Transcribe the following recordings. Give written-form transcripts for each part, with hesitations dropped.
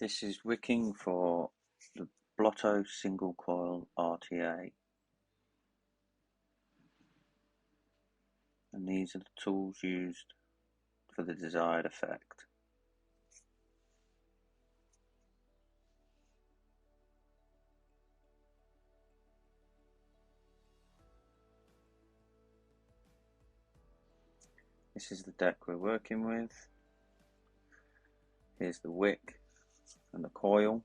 This is wicking for the Blotto single coil RTA, and these are the tools used for the desired effect. This is the deck we're working with. Here's the wick and the coil.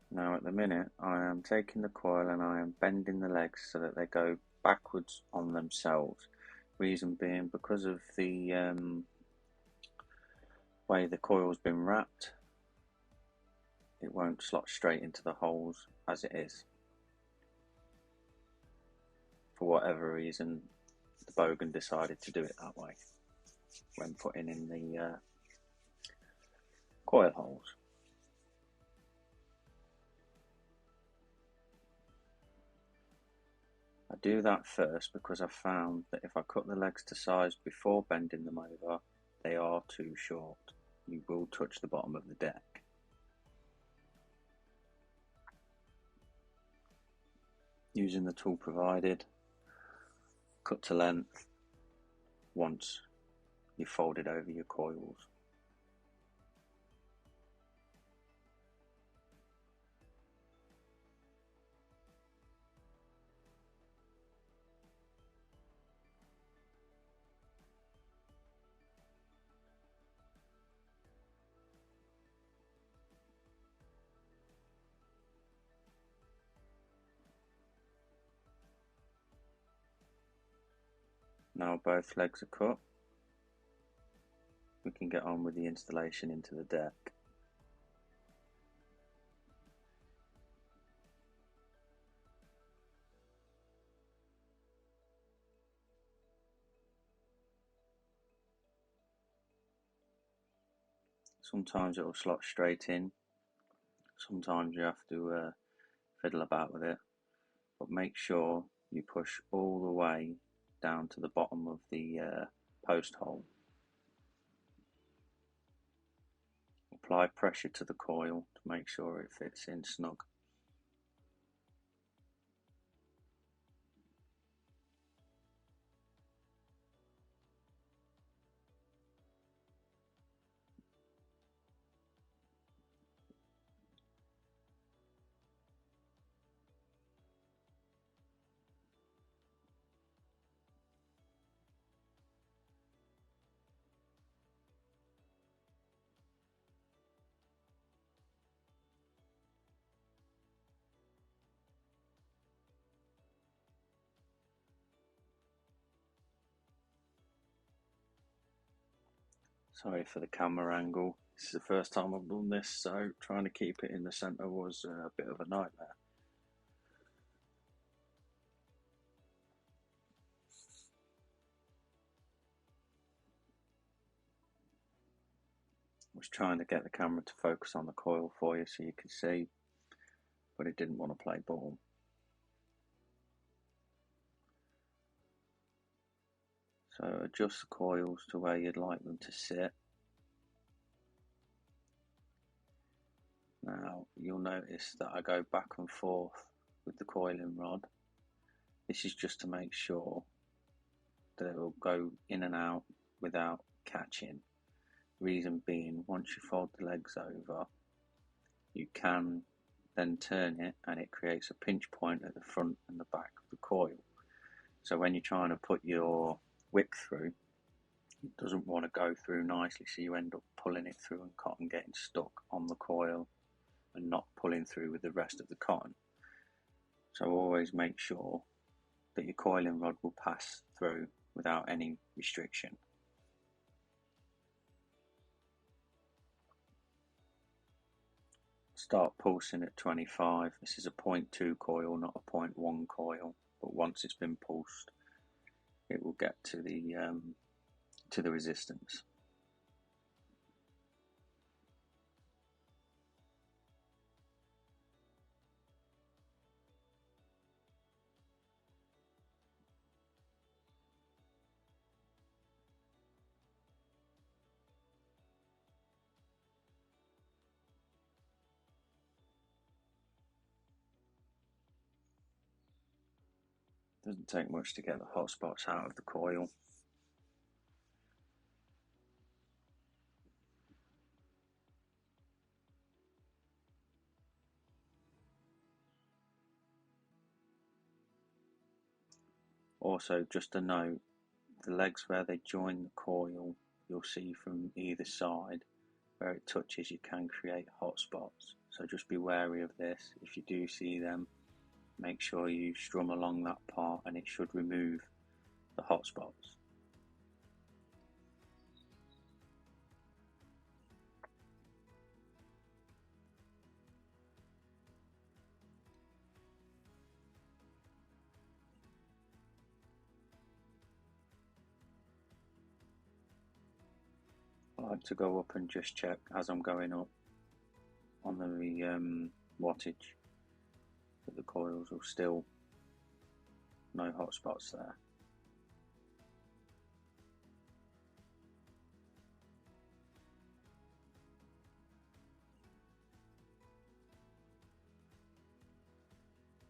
Now at the minute I am taking the coil and I am bending the legs so that they go backwards on themselves. Reason being because of the way the coil's been wrapped, it won't slot straight into the holes as it is. For whatever reason, the bogan decided to do it that way when putting in the coil holes. I do that first because I found that if I cut the legs to size before bending them over, they are too short. You will touch the bottom of the deck. Using the tool provided, cut to length once you've folded over your coils. Now both legs are cut, we can get on with the installation into the deck. Sometimes it will slot straight in, sometimes you have to fiddle about with it, but make sure you push all the way down to the bottom of the post hole. Apply pressure to the coil to make sure it fits in snug. Sorry for the camera angle, this is the first time I've done this, so trying to keep it in the centre was a bit of a nightmare. I was trying to get the camera to focus on the coil for you so you could see, but it didn't want to play ball. So adjust the coils to where you'd like them to sit. Now you'll notice that I go back and forth with the coiling rod. This is just to make sure that it will go in and out without catching. Reason being, once you fold the legs over, you can then turn it and it creates a pinch point at the front and the back of the coil. So when you're trying to put your wick through, it doesn't want to go through nicely, so you end up pulling it through and cotton getting stuck on the coil and not pulling through with the rest of the cotton. So always make sure that your coiling rod will pass through without any restriction. Start pulsing at 25. This is a 0.2 coil, not a 0.1 coil, but once it's been pulsed, it will get to the resistance. Doesn't take much to get the hot spots out of the coil. Also, just a note, the legs where they join the coil, you'll see from either side where it touches you can create hot spots. So just be wary of this. If you do see them, make sure you strum along that part and it should remove the hot spots. I like to go up and just check as I'm going up on the wattage that the coils are still no hot spots there.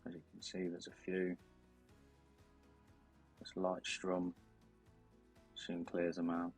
As you can see, there's a few. This light strum soon clears them out.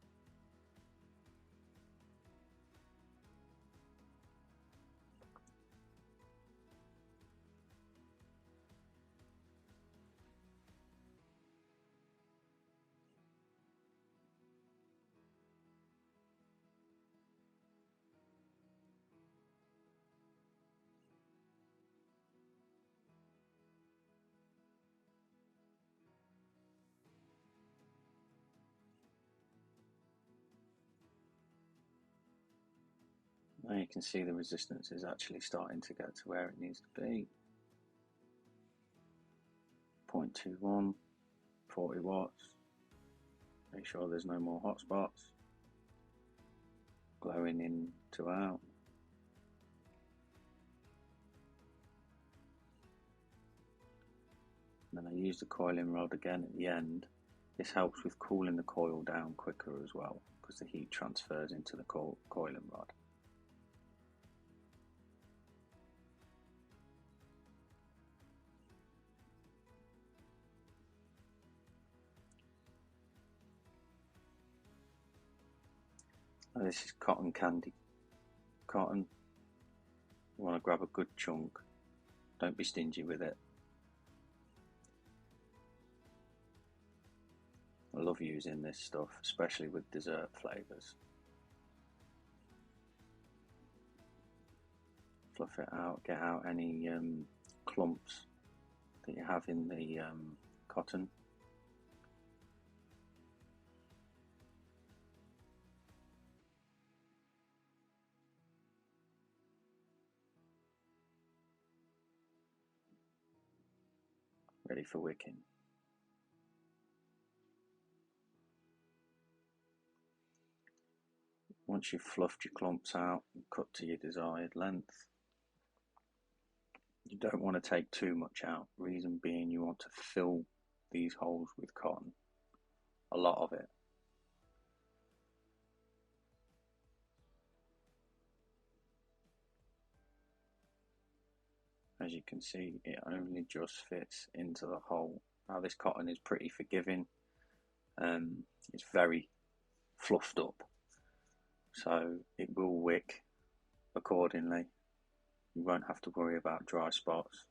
Now you can see the resistance is actually starting to get to where it needs to be. 0.21, 40 watts. Make sure there's no more hot spots. Glowing in to out. And then I use the coiling rod again at the end. This helps with cooling the coil down quicker as well, because the heat transfers into the coiling rod. Now this is cotton candy. Cotton, you want to grab a good chunk. Don't be stingy with it. I love using this stuff, especially with dessert flavours. Fluff it out, get out any clumps that you have in the cotton. Ready for wicking. Once you've fluffed your clumps out and cut to your desired length, you don't want to take too much out. Reason being, you want to fill these holes with cotton, a lot of it. As you can see, it only just fits into the hole. Now this cotton is pretty forgiving. It's very fluffed up, so it will wick accordingly. You won't have to worry about dry spots.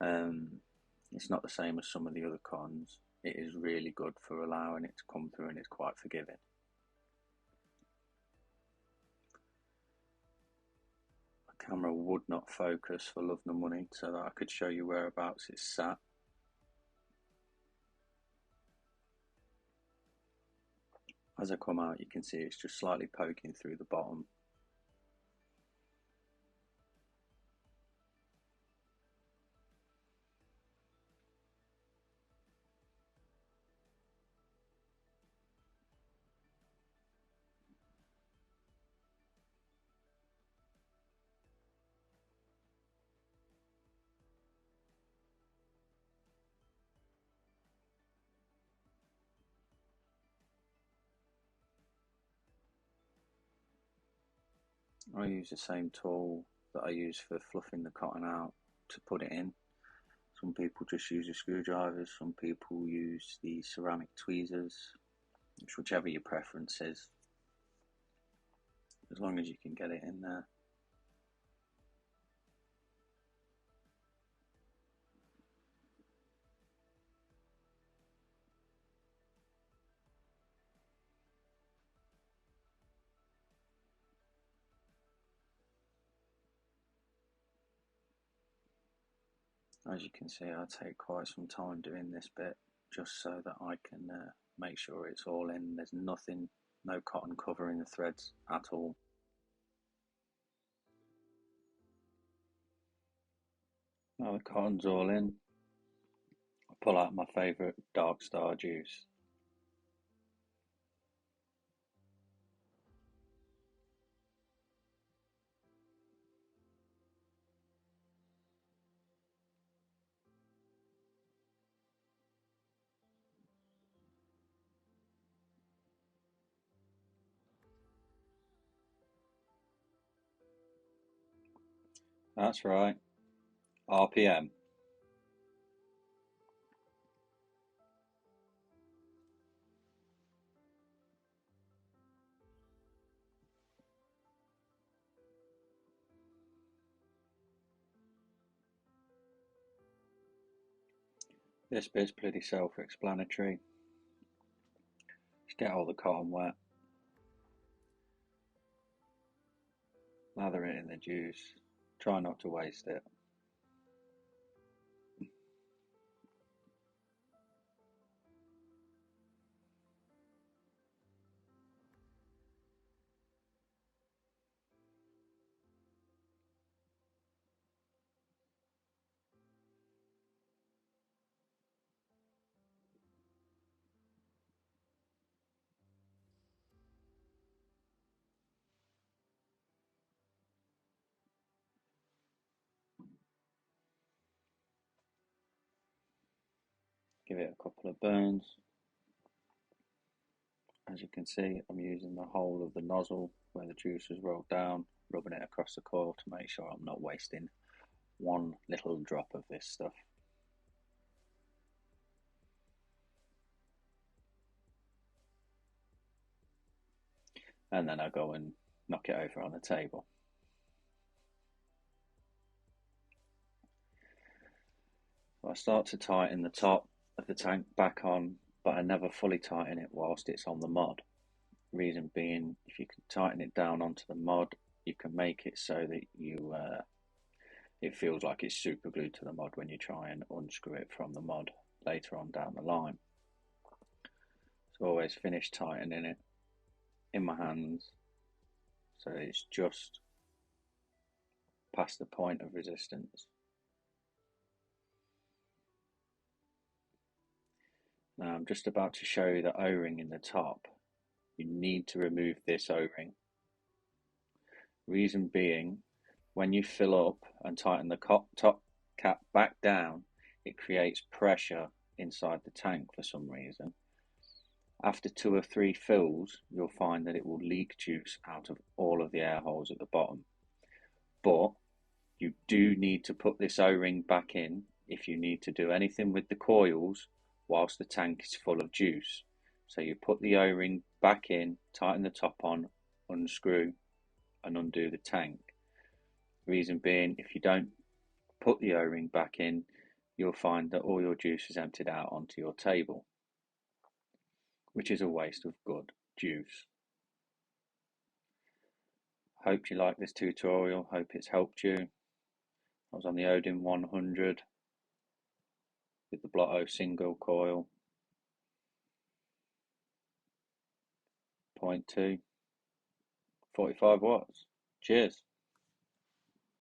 It's not the same as some of the other cottons. It is really good for allowing it to come through, and it's quite forgiving. The camera would not focus for love nor money so that I could show you whereabouts it's sat. As I come out, you can see it's just slightly poking through the bottom. I use the same tool that I use for fluffing the cotton out to put it in. Some people just use the screwdrivers, some people use the ceramic tweezers, whichever your preference is, as long as you can get it in there. As you can see, I take quite some time doing this bit just so that I can make sure it's all in. There's nothing, no cotton covering the threads at all. Now the cotton's all in, I pull out my favourite dark star juice. That's right, RPM. This bit's pretty self-explanatory. Just get all the cotton wet, lather it in the juice, try not to waste it. Give it a couple of burns. As you can see, I'm using the whole of the nozzle where the juice has rolled down, rubbing it across the coil to make sure I'm not wasting one little drop of this stuff. And then I go and knock it over on the table. So I start to tighten the top of the tank back on, but I never fully tighten it whilst it's on the mod. Reason being, if you can tighten it down onto the mod, you can make it so that it feels like it's super glued to the mod when you try and unscrew it from the mod later on down the line. So always finish tightening it in my hands so it's just past the point of resistance. Now I'm just about to show you the O-ring in the top. You need to remove this O-ring. Reason being, when you fill up and tighten the top cap back down, it creates pressure inside the tank for some reason. After 2 or 3 fills, you'll find that it will leak juice out of all of the air holes at the bottom. But you do need to put this O-ring back in if you need to do anything with the coils whilst the tank is full of juice. So you put the O-ring back in, tighten the top on, unscrew and undo the tank. Reason being, if you don't put the O-ring back in, you'll find that all your juice is emptied out onto your table, which is a waste of good juice. Hope you like this tutorial, hope it's helped you. I was on the Odin 100 with the Blotto single coil, 0.2, 45 watts. Cheers.